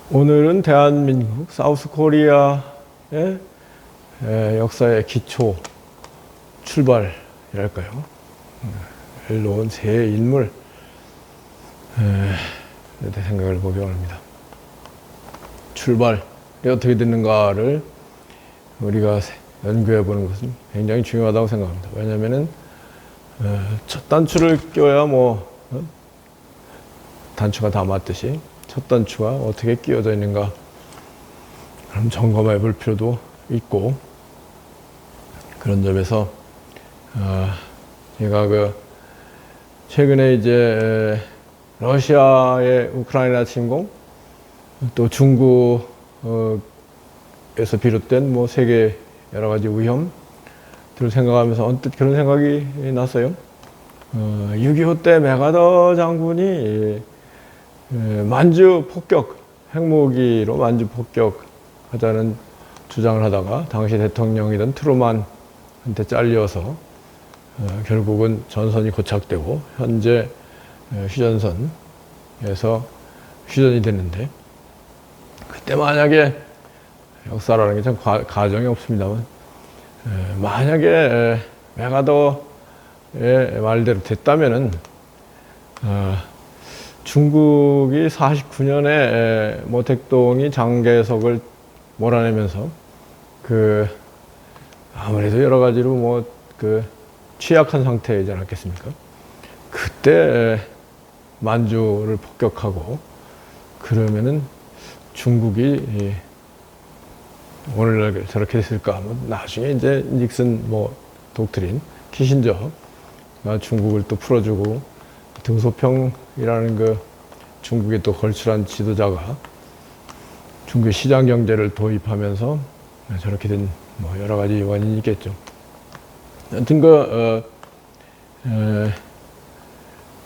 오늘은 대한민국 사우스 코리아의 역사의 기초 출발이랄까요? 를 놓은 세 인물 생각을 해보기 원합니다. 출발이 어떻게 됐는가를 우리가 연구해 보는 것은 굉장히 중요하다고 생각합니다. 왜냐하면은 첫 단추를 껴야 단추가 다 맞듯이 첫 단추가 어떻게 끼워져 있는가 그럼 점검해 볼 필요도 있고, 그런 점에서 제가 최근에 이제 러시아의 우크라이나 침공, 또 중국에서 비롯된 세계 여러 가지 위험들을 생각하면서 언뜻 그런 생각이 났어요. 6.25 때 메가더 장군이 만주 폭격, 핵무기로 만주 폭격하자는 주장을 하다가 당시 대통령이던 트루만한테 잘려서 결국은 전선이 고착되고 현재 휴전선에서 휴전이 됐는데, 그때 만약에 역사라는 게 참 가정이 없습니다만 만약에 메가더의 말대로 됐다면은 중국이 49년에 모택동이 장개석을 몰아내면서 아무래도 여러 가지로 취약한 상태이지 않았겠습니까? 그때 만주를 폭격하고 그러면은 중국이 오늘날 저렇게 됐을까? 나중에 이제 닉슨 독트린, 키신저가 중국을 또 풀어주고 등소평이라는 중국의 또 걸출한 지도자가 중국의 시장 경제를 도입하면서 저렇게 된 여러 가지 원인이 있겠죠. 하여튼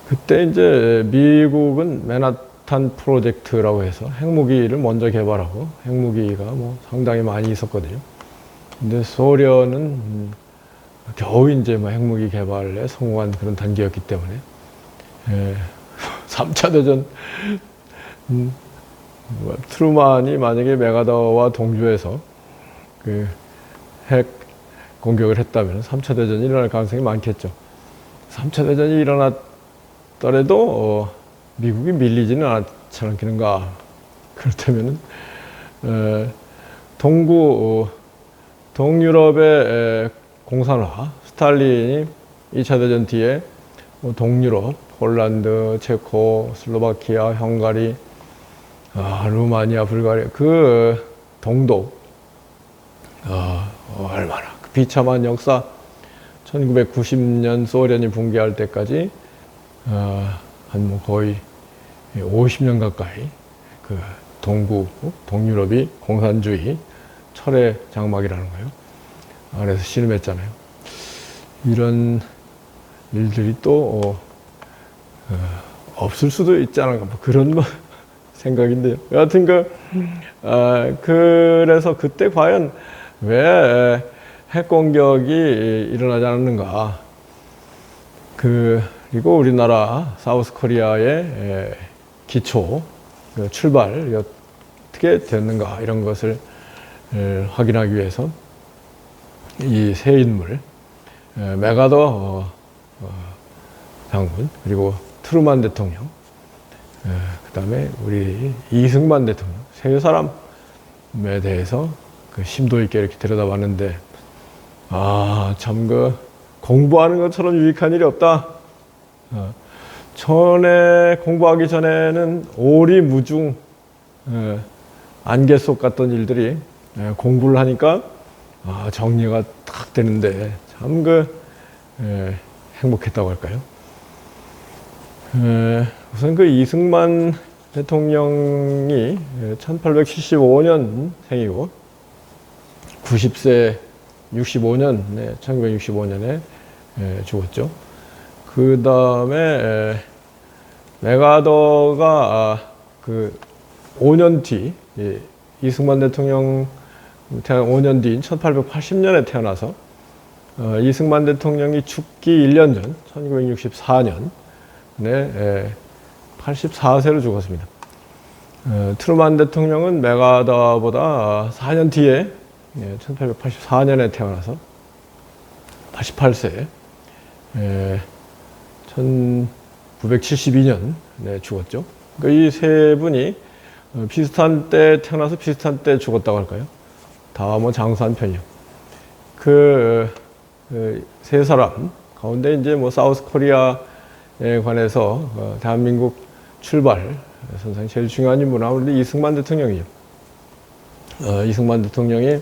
그때 이제 미국은 맨하탄 프로젝트라고 해서 핵무기를 먼저 개발하고 핵무기가 상당히 많이 있었거든요. 근데 소련은 겨우 이제 핵무기 개발에 성공한 그런 단계였기 때문에 3차 대전 트루만이 만약에 메가더와 동조해서 핵 공격을 했다면 3차 대전이 일어날 가능성이 많겠죠. 3차 대전이 일어났더라도 미국이 밀리지는 않지 않겠는가. 그렇다면 동유럽의 공산화, 스탈린이 2차 대전 뒤에 동유럽, 폴란드, 체코, 슬로바키아, 헝가리, 루마니아, 불가리아, 동독, 얼마나 비참한 역사, 1990년 소련이 붕괴할 때까지 거의 50년 가까이 동유럽이 공산주의 철의 장막이라는 거예요. 안에서 신음했잖아요. 이런 일들이 또 없을 수도 있지 않을까, 그런 생각인데요. 여하튼 그래서 그때 과연 왜 핵공격이 일어나지 않았는가. 그리고 우리나라 사우스 코리아의 기초, 출발이 어떻게 됐는가, 이런 것을 확인하기 위해서 이 세 인물, 메가더 장군, 그리고 트루만 대통령, 그 다음에 우리 이승만 대통령, 세 사람에 대해서 심도 있게 이렇게 들여다봤는데, 참 공부하는 것처럼 유익한 일이 없다. 전에 공부하기 전에는 오리무중 안개 속 같던 일들이 공부를 하니까 정리가 딱 되는데 참 행복했다고 할까요? 우선 이승만 대통령이 1875년 생이고 90세 65년, 1965년에 죽었죠. 그 다음에 메가더가 5년 뒤, 이승만 대통령 태어난 5년 뒤인 1880년에 태어나서 이승만 대통령이 죽기 1년 전 1964년에 84세로 죽었습니다. 트루만 대통령은 메가다보다 4년 뒤에 1884년에 태어나서 88세 1972년에 죽었죠. 그러니까 이 세 분이 비슷한 때 태어나서 비슷한 때 죽었다고 할까요? 다 뭐 장수한 편이요. 그 세 사람 가운데 이제 뭐 사우스 코리아에 관해서 대한민국 출발 선상에 제일 중요한 인물은 아무래도 이승만 대통령이죠. 이승만 대통령이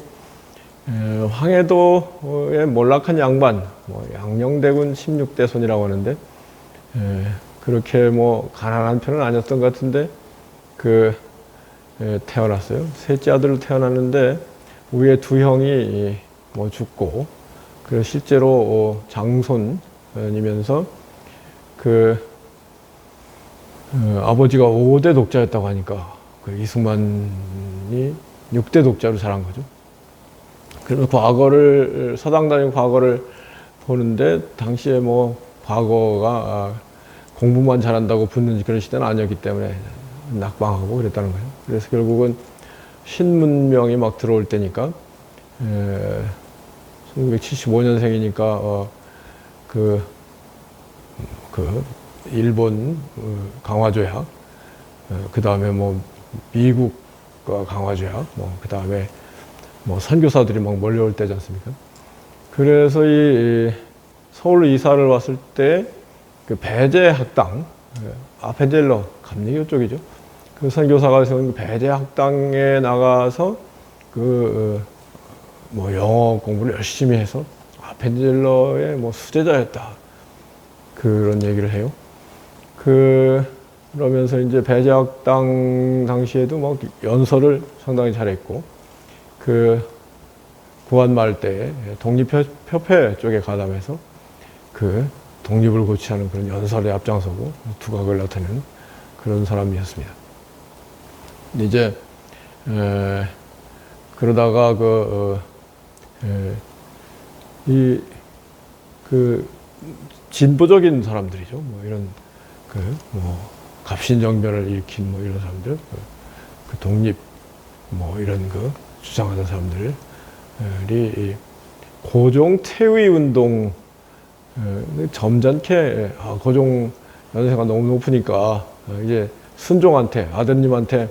황해도의 몰락한 양반, 뭐 양녕대군 16대 손이라고 하는데 그렇게 뭐 가난한 편은 아니었던 것 같은데 태어났어요. 셋째 아들로 태어났는데 위에 두 형이 뭐 죽고 그래서 실제로 장손이면서 아버지가 5대 독자였다고 하니까 이승만이 6대 독자로 자란 거죠. 그래서 서당 다니고 과거를 보는데 당시에 뭐 과거가 공부만 잘한다고 붙는 그런 시대는 아니었기 때문에 낙방하고 그랬다는 거예요. 그래서 결국은 신문명이 막 들어올 때니까 1975년생이니까 일본 강화조약, 그 다음에 뭐 미국과 강화조약, 그 다음에 뭐 선교사들이 막 몰려올 때지 않습니까? 그래서 이 서울로 이사를 왔을 때 그 배제 학당, 아펜젤러 감리교 쪽이죠. 그 선교사가 세운 배제 학당에 나가서 뭐 영어 공부를 열심히 해서 아펜젤러의 뭐 수제자였다. 그런 얘기를 해요. 그러면서 이제 배제학당 당시에도 뭐 연설을 상당히 잘했고, 구한말 때 독립협회 쪽에 가담해서 독립을 고취하는 그런 연설에 앞장서고 두각을 나타내는 그런 사람이었습니다. 근데 이제 그러다가 진보적인 사람들이죠. 뭐 이런 뭐 갑신정변을 일으킨 뭐 이런 사람들, 독립 뭐 이런 주장하는 사람들이 고종 퇴위 운동 점잖게 고종 연세가 너무 높으니까 이제 순종한테 아드님한테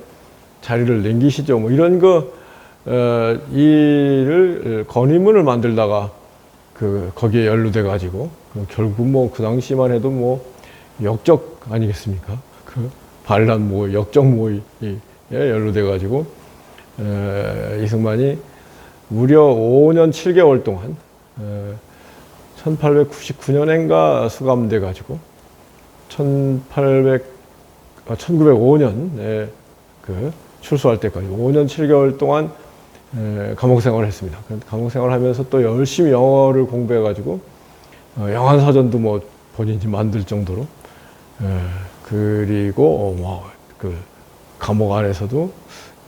자리를 남기시죠. 뭐 이런 일을 건의문을 만들다가 거기에 연루돼 가지고 결국 뭐 그 당시만 해도 뭐 역적 아니겠습니까? 반란 모의, 역적 모의에 연루돼 가지고 이승만이 무려 5년 7개월 동안 1899년인가 수감돼 가지고 1905년에 출소할 때까지 5년 7개월 동안 감옥 생활을 했습니다. 감옥 생활을 하면서 또 열심히 영어를 공부해 가지고 영한사전도 뭐 본인이 만들 정도로 그리고 감옥 안에서도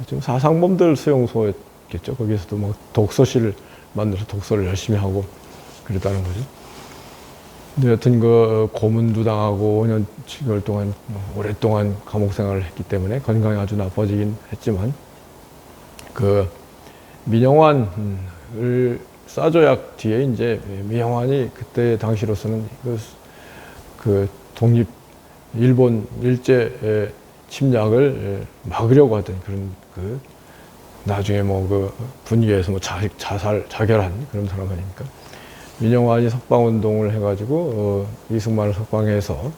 좀 사상범들 수용소였겠죠. 거기서도 뭐 독서실을 만들어서 독서를 열심히 하고 그랬다는 거죠. 근데 여튼 고문도 당하고 5년 7개월 동안 오랫동안 감옥 생활을 했기 때문에 건강이 아주 나빠지긴 했지만 민영환을 싸조약 뒤에 이제 민영환이 그때 당시로서는 독립 일본 일제 침략을 막으려고 하던 그런 나중에 뭐 분위기에서 뭐 자결한 그런 사람 아닙니까? 민영환이 석방운동을 해가지고 이승만을 석방해서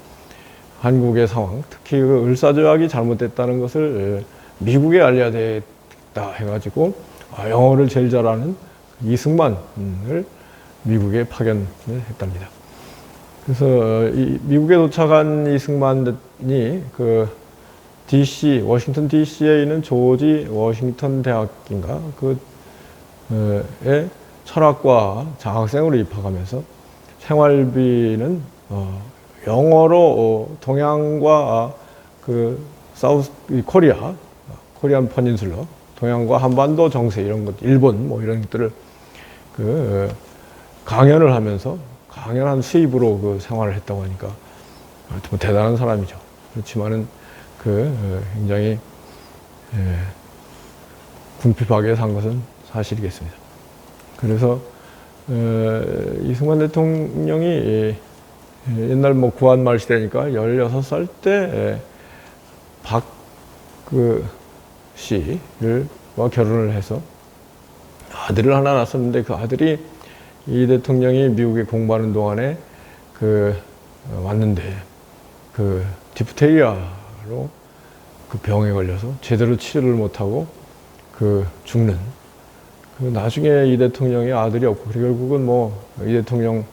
한국의 상황, 특히 을사조약이 잘못됐다는 것을 미국에 알려야 되겠다 해가지고 영어를 제일 잘하는 이승만을 미국에 파견을 했답니다. 그래서 미국에 도착한 이승만이 DC, 워싱턴 DC에 있는 조지 워싱턴 대학인가 에 철학과 장학생으로 입학하면서 생활비는 영어로 동양과 사우스 코리안 퍼닌슐러, 동양과 한반도 정세 이런 것, 일본 뭐 이런 것들을 강연을 하면서 강연한 수입으로 생활을 했다고 하니까 뭐 대단한 사람이죠. 그렇지만은 굉장히 궁핍하게 산 것은 사실이겠습니다. 그래서 이승만 대통령이 옛날 뭐 구한말 시대니까 16살 때 박 씨와 결혼을 해서 아들을 하나 낳았었는데, 그 아들이 이 대통령이 미국에 공부하는 동안에 왔는데 디프테리아로 병에 걸려서 제대로 치료를 못하고 죽는, 나중에 이 대통령의 아들이 없고, 결국은 뭐 이 대통령에서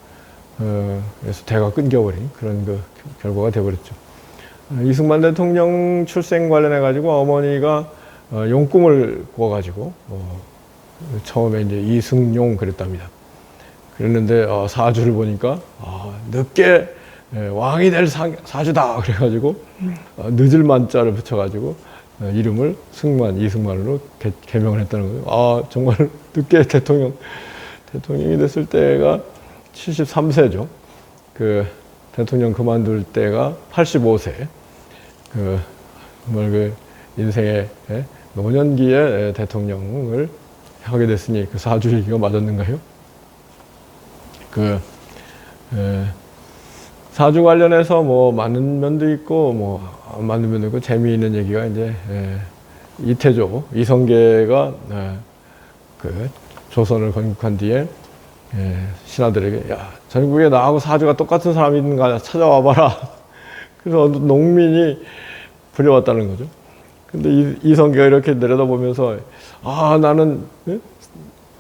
대가 끊겨버린 그런 결과가 되어버렸죠. 이승만 대통령 출생 관련해 가지고 어머니가 용꿈을 꾸어가지고 처음에 이제 이승용 그랬답니다. 그랬는데 사주를 보니까 늦게 왕이 될 사주다 그래가지고 늦을 만자를 붙여가지고 이름을 이승만으로 개명을 했다는 거예요. 정말 늦게 대통령이 됐을 때가 73세죠. 대통령 그만둘 때가 85세. 정말 인생의 노년기에 대통령을 하게 됐으니 사주 얘기가 맞았는가요? 사주 관련해서 뭐 맞는 면도 있고 뭐 안 맞는 면도 있고, 재미있는 얘기가 이제 이태조 이성계가 조선을 건국한 뒤에 신하들에게, 야, 전국에 나하고 사주가 똑같은 사람이 있는가 찾아와봐라. 그래서 농민이 불려왔다는 거죠. 근데 이성계가 이렇게 내려다보면서, 나는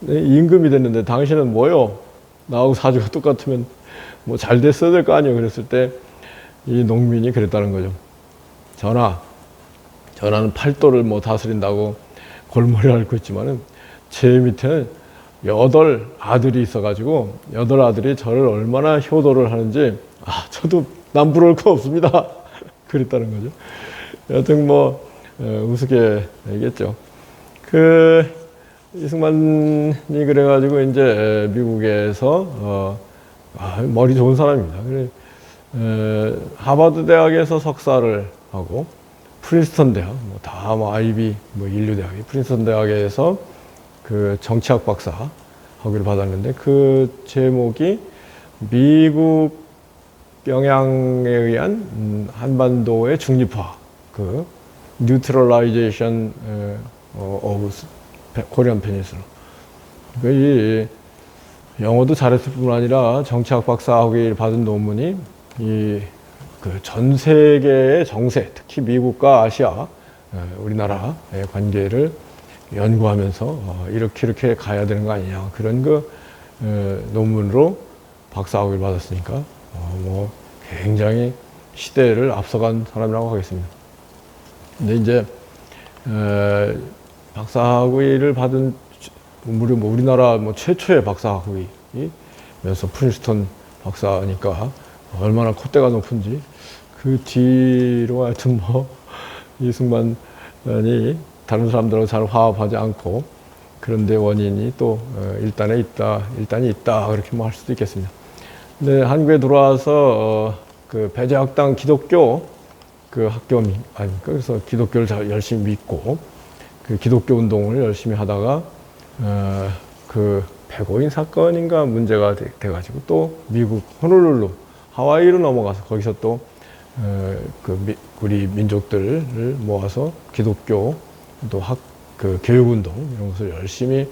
임금이 됐는데 당신은 뭐요? 나하고 사주가 똑같으면 뭐 잘 됐어야 될 거 아니에요. 그랬을 때 이 농민이 그랬다는 거죠. 전하는 팔도를 뭐 다스린다고 골머리 앓고 있지만은 제 밑에는 8 아들이 있어가지고 8 아들이 저를 얼마나 효도를 하는지 저도 남부러울 거 없습니다. 그랬다는 거죠. 여튼 뭐 우습게 얘기했죠. 이승만이 그래가지고 이제 미국에서 머리 좋은 사람입니다. 하버드 대학에서 석사를 하고 프린스턴 대학, 아이비, 인류 대학이 프린스턴 대학에서 정치학 박사 학위를 받았는데, 제목이 미국 영향에 의한 한반도의 중립화, Neutralization of Korean Peninsula. 이 영어도 잘했을 뿐 아니라 정치학 박사 학위를 받은 논문이 전 세계의 정세, 특히 미국과 아시아, 우리나라의 관계를 연구하면서 이렇게 가야 되는 거 아니냐, 그런 논문으로 박사 학위를 받았으니까 뭐 굉장히 시대를 앞서간 사람이라고 하겠습니다. 근데 이제 박사 학위를 받은 우리나라 최초의 박사 학위면서 프린스턴 박사니까 얼마나 콧대가 높은지, 뒤로 하여튼 이승만이 다른 사람들하고 잘 화합하지 않고, 그런데 원인이 또 일단이 있다 그렇게 할 수도 있겠습니다. 근데 한국에 들어와서 배제학당 기독교 학교 아닙니까? 그래서 기독교를 열심히 믿고 기독교 운동을 열심히 하다가 백오인 사건인가 문제가 돼가지고 또 미국 호놀룰루, 하와이로 넘어가서 거기서 또 우리 민족들을 모아서 기독교 또 교육운동 이런 것을 열심히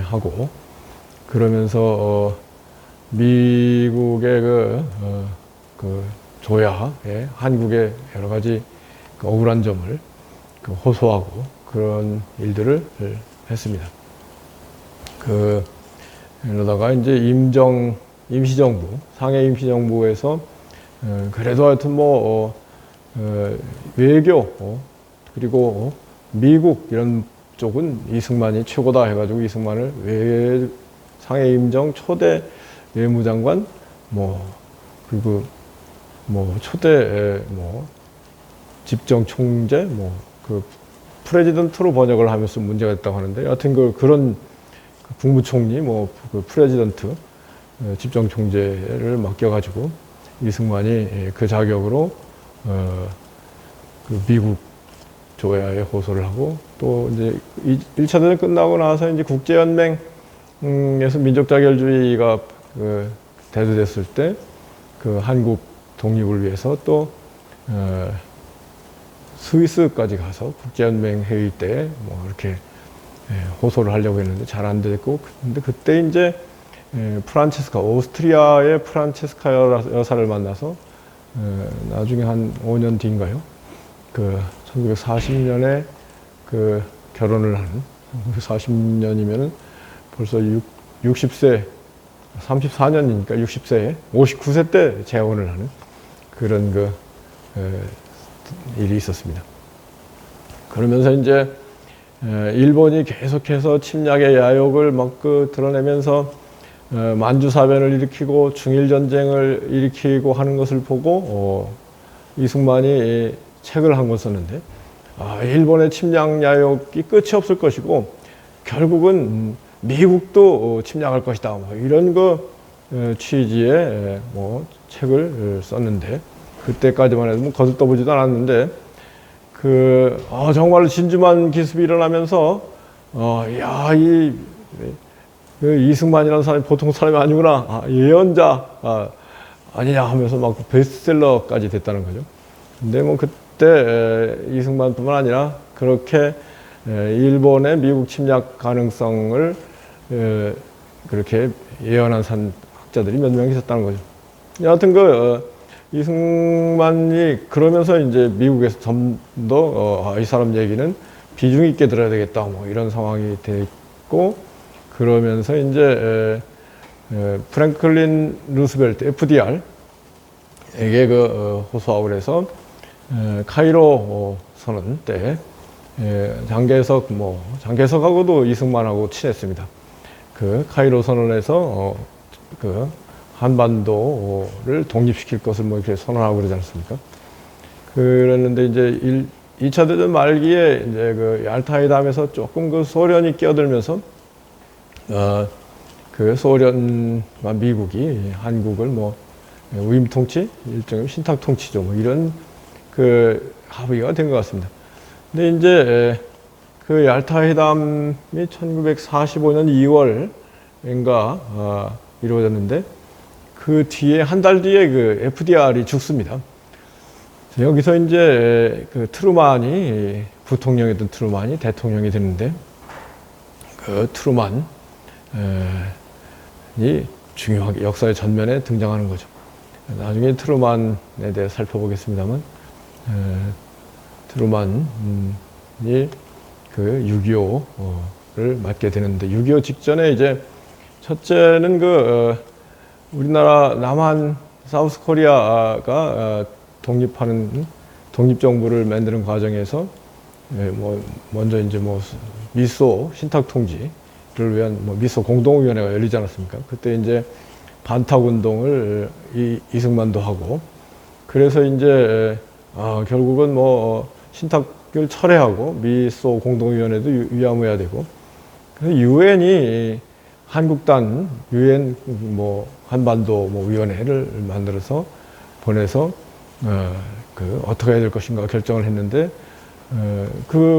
하고, 그러면서 미국의 조야에 한국의 여러 가지 억울한 점을 호소하고 그런 일들을 했습니다. 그러다가 이제 임시정부, 상해 임시정부에서 그래도 하여튼 외교, 그리고 미국 이런 쪽은 이승만이 최고다 해가지고 이승만을 상해 임정 초대 외무장관, 그리고 초대 집정총재, 프레지던트로 번역을 하면서 문제가 됐다고 하는데, 여하튼 그런 국무총리, 프레지던트, 집정총재를 맡겨가지고 이승만이 그 자격으로 미국 조야에 호소를 하고, 또 이제 1차 대전 끝나고 나서 이제 국제연맹에서 민족 자결주의가 대두됐을 때 그 한국 독립을 위해서 또 스위스까지 가서 국제연맹 회의 때 뭐 이렇게 호소를 하려고 했는데 잘 안 됐고, 근데 그때 이제 프란체스카, 오스트리아의 프란체스카 여사를 만나서 나중에 한 5년 뒤인가요? 그 1940년에 그 결혼을 하는, 40년이면은 벌써 60세, 34년이니까 60세에 59세 때 재혼을 하는 그런 일이 있었습니다. 그러면서 이제 일본이 계속해서 침략의 야욕을 막 드러내면서 만주사변을 일으키고 중일전쟁을 일으키고 하는 것을 보고 이승만이 책을 한 권 썼는데, 일본의 침략 야욕이 끝이 없을 것이고 결국은 미국도 침략할 것이다, 뭐 이런 취지의 책을 썼는데, 그때까지만 해도 거들떠보지도 않았는데 정말로 진주만 기습이 일어나면서 이승만이라는 사람이 보통 사람이 아니구나, 예언자 아니냐 하면서 막 베스트셀러까지 됐다는 거죠. 근데 그때 이승만뿐만 아니라 그렇게 일본의 미국 침략 가능성을 그렇게 예언한 학자들이 몇 명 있었다는 거죠. 여하튼 이승만이 그러면서 이제 미국에서 좀 더 이 사람 얘기는 비중 있게 들어야 되겠다, 뭐 이런 상황이 됐고, 그러면서 이제 프랭클린 루스벨트 FDR에게 호소하고 그래서 카이로 선언 때 장개석하고도 이승만하고 친했습니다. 그 카이로 선언에서 한반도를 독립시킬 것을 뭐 이렇게 선언하고 그러지 않습니까? 그랬는데 이제 2차 대전 말기에 이제 얄타 회담에서 조금 소련이 끼어들면서 소련과 미국이 한국을 위임 통치, 일종의 신탁 통치죠, 뭐 이런 합의가 된 것 같습니다. 근데 이제 얄타 회담이 1945년 2월인가 이루어졌는데, 그 뒤에 한 달 뒤에 FDR이 죽습니다. 여기서 이제 트루만이, 부통령이던 트루만이 대통령이 되는데, 트루만이 중요하게 역사의 전면에 등장하는 거죠. 나중에 트루만에 대해 살펴보겠습니다만, 트루만이 6.25를 맞게 되는데, 6.25 직전에 이제 첫째는 우리나라 남한 사우스 코리아가 독립하는, 독립정부를 만드는 과정에서 먼저 이제 미소 신탁 통지를 위한 미소 공동위원회가 열리지 않았습니까? 그때 이제 반탁 운동을 이승만도 하고, 그래서 이제 결국은 신탁을 철회하고 미소 공동위원회도 위야무야되고, 유엔이 한국단 유엔 한반도 위원회를 만들어서 보내서 어떻게 해야 될 것인가 결정을 했는데,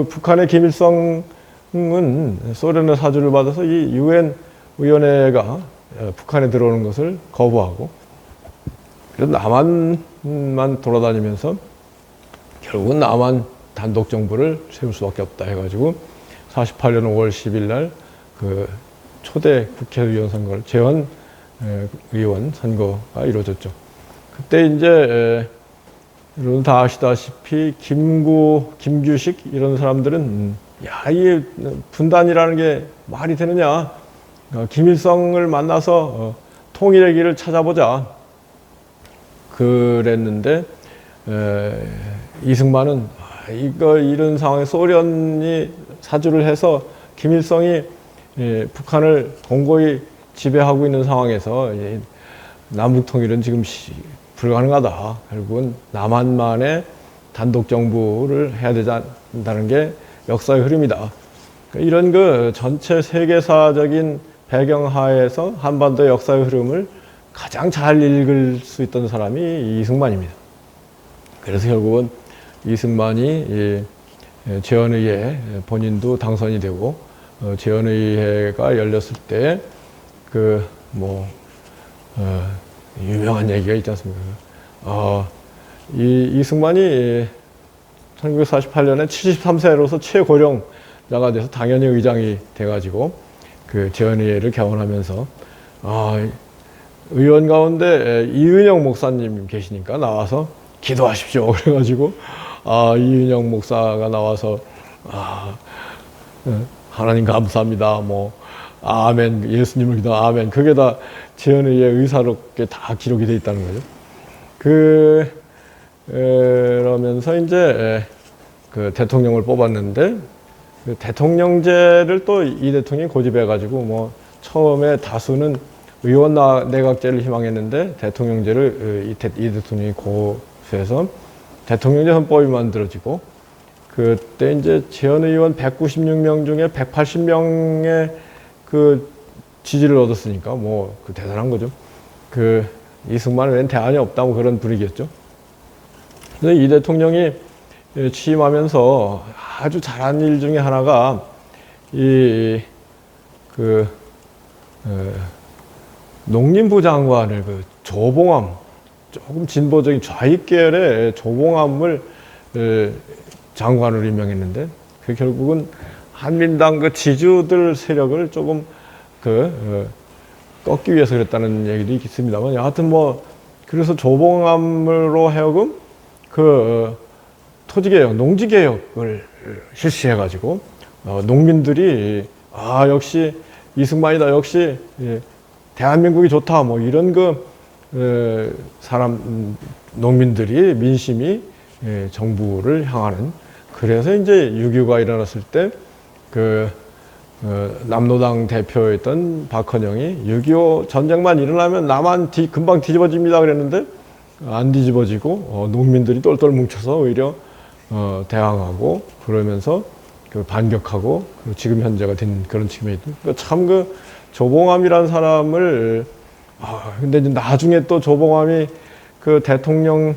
북한의 김일성은 소련의 사주를 받아서 이 유엔 위원회가 북한에 들어오는 것을 거부하고, 그래서 남한만 돌아다니면서 결국은 남한 단독 정부를 세울 수밖에 없다 해가지고 48년 5월 10일 날 초대 국회의원 선거를, 재헌 의원 선거가 이루어졌죠. 그때 이제 여러분 다 아시다시피 김규식 이런 사람들은 이 분단이라는 게 말이 되느냐, 김일성을 만나서 통일의 길을 찾아보자 그랬는데, 이승만은 이런 상황에 소련이 사주를 해서 김일성이 북한을 공고히 지배하고 있는 상황에서 남북 통일은 지금 불가능하다. 결국은 남한만의 단독 정부를 해야 된다는 게 역사의 흐름이다. 이런 전체 세계사적인 배경하에서 한반도의 역사의 흐름을 가장 잘 읽을 수 있던 사람이 이승만입니다. 그래서 결국은 이승만이 재헌의회 본인도 당선이 되고 재헌의회가 열렸을 때 유명한 얘기가 있지 않습니까? 이승만이 1948년에 73세로서 최고령자가 돼서 당연히 의장이 돼가지고 그 재헌의회를 개원하면서 의원 가운데 이은영 목사님 계시니까 나와서 기도하십시오. 그래가지고 이은영 목사가 나와서 하나님 감사합니다. 뭐 아멘, 예수님을 기도 아멘. 그게 다 재헌의회 의사롭게 다 기록이 돼 있다는 거죠. 그러면서 이제 그 대통령을 뽑았는데 그 대통령제를 또 이 대통령이 고집해가지고 뭐 처음에 다수는 의원 내각제를 희망했는데 대통령제를 이 대통령이 고수해서 대통령제 헌법이 만들어지고 그때 이제 재헌의원 196명 중에 180명의 그 지지를 얻었으니까 그 대단한 거죠. 이승만은 웬 대안이 없다 뭐 그런 분위기였죠. 근데 이 대통령이 취임하면서 아주 잘한 일 중에 하나가 농림부 장관을 조봉암, 조금 진보적인 좌익 계열의 조봉암을 장관으로 임명했는데 그 결국은 한민당 그 지주들 세력을 조금 꺾기 위해서 그랬다는 얘기도 있습니다만 여하튼 그래서 조봉암으로 하여금 토지개혁, 농지개혁을 실시해가지고 농민들이 역시 이승만이다, 역시 대한민국이 좋다, 뭐 이런 농민들이 민심이 정부를 향하는. 그래서 이제 6.25가 일어났을 때 남노당 대표였던 박헌영이 6.25 전쟁만 일어나면 남한 금방 뒤집어집니다 그랬는데 안 뒤집어지고 농민들이 똘똘 뭉쳐서 오히려 대항하고 그러면서 반격하고 지금 현재가 된 그런 측면이 있고 참 조봉암이라는 사람을 근데 이제 나중에 또 조봉암이 대통령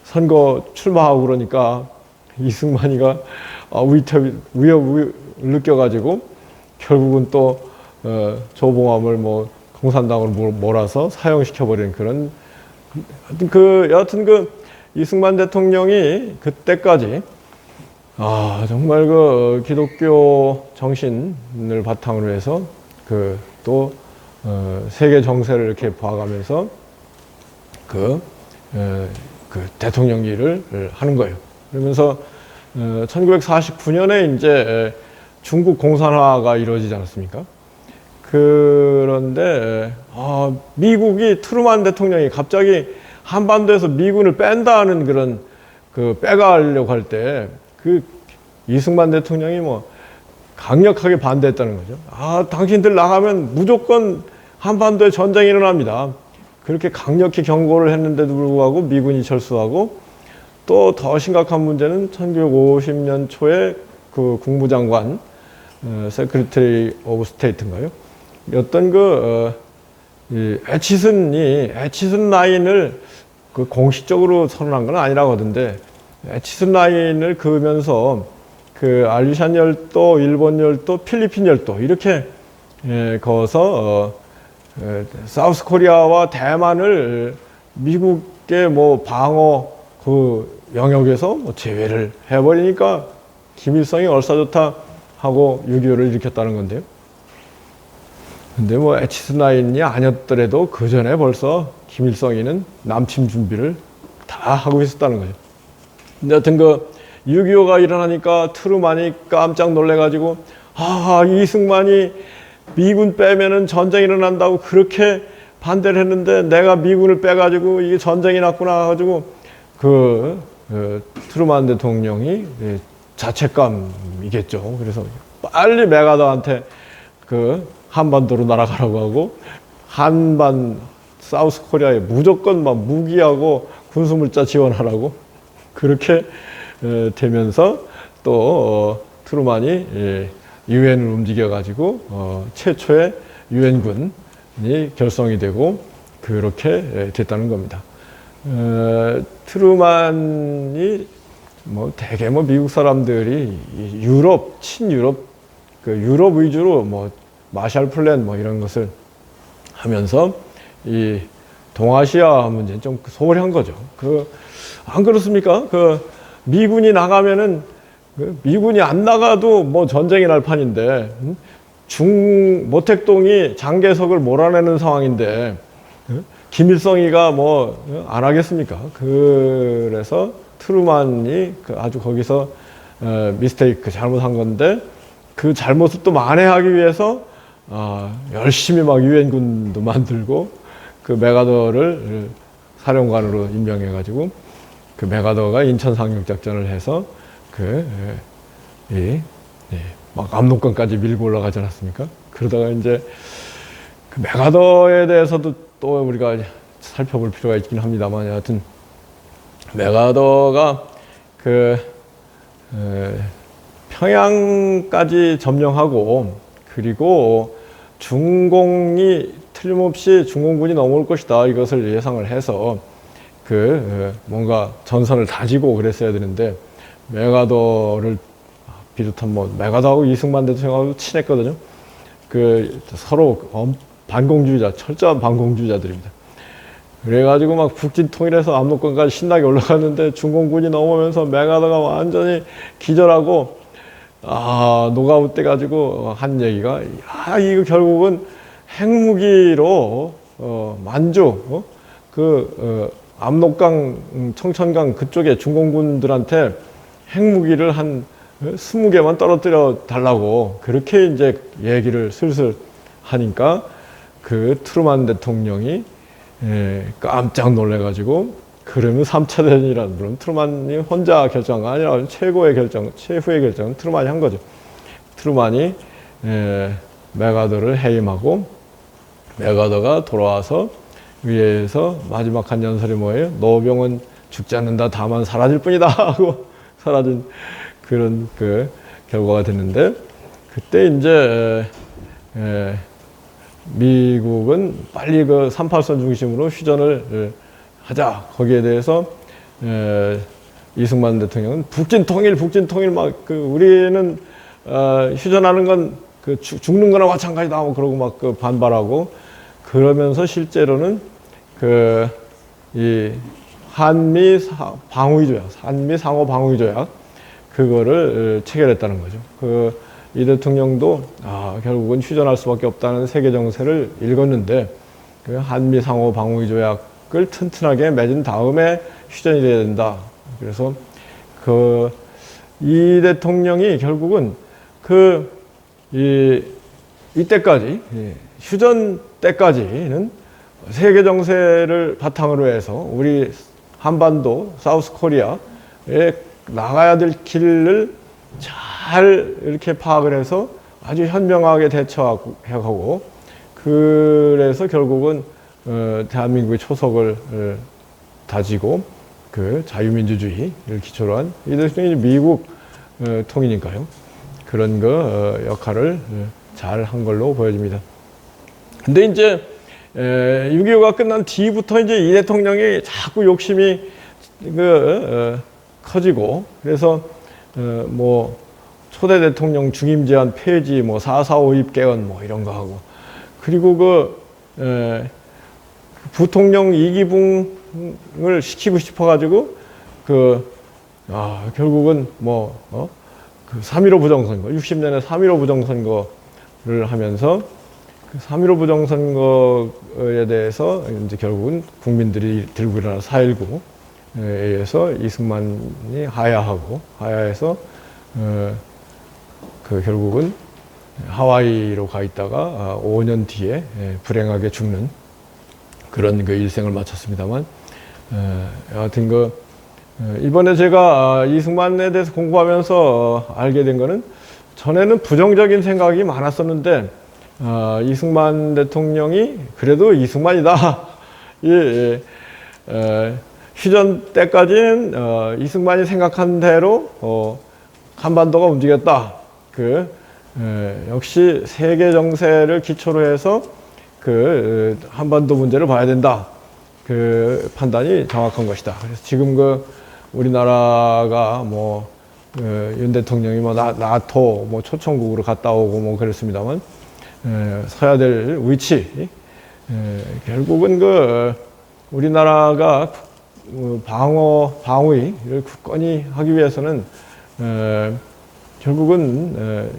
선거 출마하고 그러니까 이승만이가 위협을 느껴가지고 결국은 또 조봉암을 공산당으로 몰아서 사형시켜버리는 그런 여하튼 이승만 대통령이 그때까지 정말 기독교 정신을 바탕으로 해서 또 세계 정세를 이렇게 봐가면서 대통령 일을 하는 거예요. 그러면서 1949년에 이제 중국 공산화가 이루어지지 않았습니까? 그런데 미국이 트루만 대통령이 갑자기 한반도에서 미군을 뺀다는 그런 빼가려고 할 때 이승만 대통령이 강력하게 반대했다는 거죠. 당신들 나가면 무조건 한반도에 전쟁이 일어납니다. 그렇게 강력히 경고를 했는데도 불구하고 미군이 철수하고 또 더 심각한 문제는 1950년 초에 국무장관 세크리터리 오브 스테이트인가요? 어떤 애치슨 라인을 공식적으로 선언한 건 아니라고 하던데 애치슨 라인을 그으면서 알류샨 열도, 일본 열도, 필리핀 열도 이렇게 그어서 사우스 코리아와 대만을 미국의 방어 영역에서 제외를 해버리니까 김일성이 얼싸좋다 하고 6.25를 일으켰다는 건데요. 근데 애치슨 라인이 아니었더라도 그 전에 벌써 김일성이는 남침 준비를 다 하고 있었다는 거죠. 근데 하여튼 6.25가 일어나니까 트루만이 깜짝 놀래가지고 이승만이 미군 빼면은 전쟁이 일어난다고 그렇게 반대를 했는데 내가 미군을 빼가지고 이게 전쟁이 났구나 해가지고 트루만 대통령이 자책감이겠죠. 그래서 빨리 메가더한테 한반도로 날아가라고 하고 사우스 코리아에 무조건 무기하고 군수물자 지원하라고 그렇게 되면서 또 트루만이 유엔을 움직여가지고 최초의 유엔군이 결성이 되고 그렇게 됐다는 겁니다. 트루만이 뭐 대개 뭐 미국 사람들이 이 유럽, 친유럽, 그 유럽 위주로 뭐 마샬 플랜 뭐 이런 것을 하면서 이 동아시아 문제는 좀 소홀히 한 거죠. 안 그렇습니까? 미군이 나가면은 미군이 안 나가도 뭐 전쟁이 날 판인데 모택동이 장개석을 몰아내는 상황인데 김일성이가 뭐 안 하겠습니까? 그래서 트루만이 아주 거기서 미스테이크 잘못한 건데 그 잘못을 또 만회하기 위해서 열심히 막 유엔군도 만들고 그 맥아더를 사령관으로 임명해가지고 그 맥아더가 인천 상륙작전을 해서 막 압록강까지 밀고 올라가지 않았습니까? 그러다가 이제 그 맥아더에 대해서도 또 우리가 살펴볼 필요가 있긴 합니다만 여하튼 맥아더가 평양까지 점령하고 그리고 중공이 틀림없이 중공군이 넘어올 것이다 이것을 예상을 해서 뭔가 전선을 다지고 그랬어야 되는데 맥아더를 비롯한 뭐 맥아더하고 이승만 대통령하고 친했거든요. 서로 반공주의자, 철저한 반공주의자들입니다. 그래가지고 막 북진 통일해서 압록강까지 신나게 올라갔는데 중공군이 넘어오면서 맥아더가 완전히 기절하고 노가웃 돼가지고 한 얘기가 이거 결국은 핵무기로 만주 압록강 청천강 그쪽에 중공군들한테 핵무기를 한 20개만 떨어뜨려 달라고 그렇게 이제 얘기를 슬슬 하니까 트루만 대통령이 깜짝 놀래가지고 그러면 3차 대전이라는 물론 트루만이 혼자 결정한 거 아니라 최후의 결정은 트루만이 한 거죠. 트루만이 맥아더를 해임하고 맥아더가 돌아와서 위에서 마지막 한 연설이 뭐예요? 노병은 죽지 않는다 다만 사라질 뿐이다 하고 사라진 그런 결과가 됐는데 그때 이제 미국은 빨리 38선 중심으로 휴전을 하자. 거기에 대해서 이승만 대통령은 북진 통일 막 우리는 휴전하는 건 죽는 거나 마찬가지다. 뭐 그러고 막 반발하고 그러면서 실제로는 이 한미 상호 방위 조약 그거를 체결했다는 거죠. 이 대통령도 결국은 휴전할 수밖에 없다는 세계 정세를 읽었는데 한미 상호 방위 조약을 튼튼하게 맺은 다음에 휴전이 돼야 된다. 그래서 이 대통령이 결국은 이때까지 휴전 때까지는 세계 정세를 바탕으로 해서 우리 한반도 사우스 코리아에 나가야 될 길을 잘 이렇게 파악을 해서 아주 현명하게 대처하고 그래서 결국은 대한민국의 초석을 다지고 자유민주주의를 기초로 한 이 대통령이 미국 통이니까요. 그런 역할을 잘 한 걸로 보여집니다. 근데 이제 6.25가 끝난 뒤부터 이제 이 대통령이 자꾸 욕심이 커지고 그래서 뭐 초대 대통령 중임 제한 폐지, 뭐 4.45 입개헌 뭐 이런 거 하고 그리고 부통령 이기붕을 시키고 싶어가지고 결국은 3.15 부정선거 60년에 3.15 부정선거를 하면서 3.15 부정선거에 대해서 이제 결국은 국민들이 들고 일어난 4.19에 의해서 이승만이 하야해서 결국은 하와이로 가 있다가 5년 뒤에 불행하게 죽는 그런 일생을 마쳤습니다만 여하튼 이번에 제가 이승만에 대해서 공부하면서 알게 된 거는 전에는 부정적인 생각이 많았었는데 이승만 대통령이 그래도 이승만이다. 휴전 때까지는 이승만이 생각한 대로 한반도가 움직였다. 역시 세계 정세를 기초로 해서 한반도 문제를 봐야 된다. 판단이 정확한 것이다. 그래서 지금 우리나라가 윤 대통령이 나토 초청국으로 갔다 오고 그랬습니다만, 서야 될 위치, 결국은 우리나라가 방위를 굳건히 하기 위해서는 결국은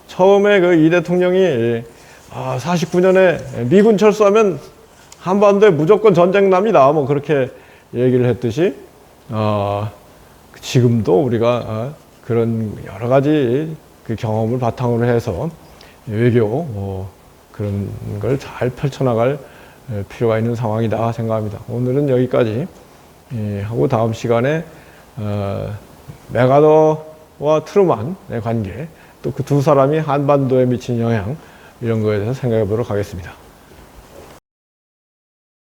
처음에 이 대통령이 49년에 미군 철수하면 한반도에 무조건 전쟁 납니다. 그렇게 얘기를 했듯이 지금도 우리가 그런 여러 가지 그 경험을 바탕으로 해서 외교 그런 걸 잘 펼쳐나갈 필요가 있는 상황이다 생각합니다. 오늘은 여기까지 하고 다음 시간에 맥아더와 트루만의 관계, 또 그 두 사람이 한반도에 미친 영향, 이런 거에 대해서 생각해 보도록 하겠습니다.